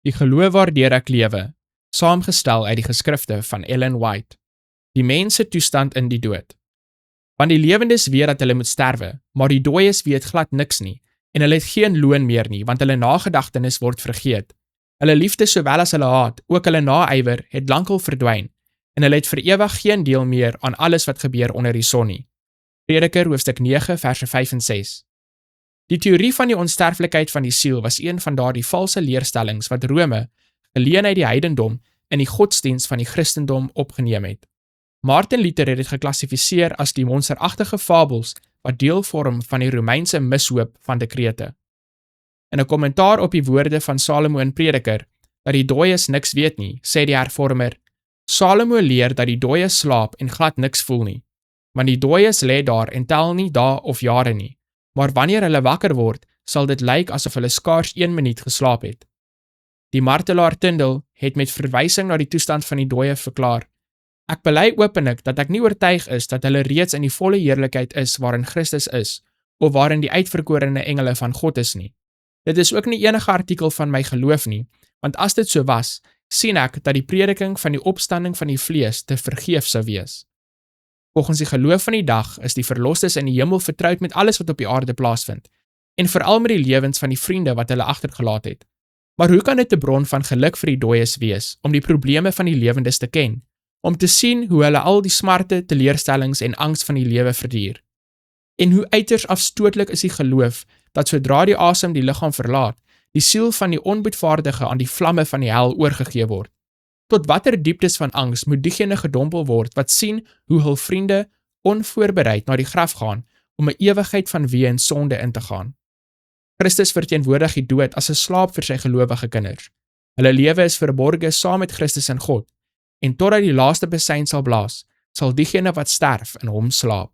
Die geloof waardeur ek lewe, saamgestel uit die geskrifte van Ellen White. Die mens se toestand in die dood. Want die lewendes weet dat hulle moet sterwe, maar die dooies weet glad niks nie, en hulle het geen loon meer nie, want hulle nagedagtenis word vergeet. Hulle liefde sowel as hulle haat, ook hulle naaiwer, het lankal verdwyn, en hulle het vir ewig geen deel meer aan alles wat gebeur onder die son nie. Prediker hoofstuk 9 verse 5 en 6. Die teorie van die onsterflikheid van die siel was een van daardie valse leerstellings wat Rome, geleen uit die heidendom, in die godsdienst van die Christendom opgeneem het. Martin Luther het dit geklassifiseer as die monsteragtige fabels wat deel vorm van die Romeinse mishoop van dekrete. In 'n kommentaar op die woorde van Salomo in Prediker, dat die dooies niks weet nie, sê die hervormer, Salomo leer dat die dooies slaap en glad niks voel nie, want die dooies lê daar en tel nie dae of jare nie, maar wanneer hulle wakker word, sal dit lyk asof hulle skaars 1 minuut geslaap het. Die martelaar Tyndale het met verwysing na die toestand van die dooie verklaar, ek bely openlik dat ek nie oortuig is dat hulle reeds in die volle heerlikheid is waarin Christus is, of waarin die uitverkorene engele van God is nie. Dit is ook nie enige artikel van my geloof nie, want as dit so was, sien ek dat die prediking van die opstanding van die vlees te vergeef sou wees. Volgens die geloof van die dag is die verlostes in die hemel vertroud met alles wat op die aarde plaasvind, en veral met die lewens van die vriende wat hulle agtergelaat het. Maar hoe kan dit 'n bron van geluk vir die dooies wees, om die probleme van die lewendes te ken, om te sien hoe hulle al die smarte, teleurstellings en angs van die lewe verduur? En hoe uiters afstootlik is die geloof, dat sodra die asem die liggaam verlaat, die siel van die onboetvaardige aan die vlamme van die hel oorgegee word. Tot watter dieptes van angs moet diegene gedompel word, wat sien hoe hul vriende onvoorbereid na die graf gaan, om 'n ewigheid van wee en sonde in te gaan. Christus verteenwoordig die dood as 'n slaap vir sy gelowige kinders. Hulle lewe is verborge saam met Christus in God, en totdat die laaste besyn sal blaas, sal diegene wat sterf in hom slaap.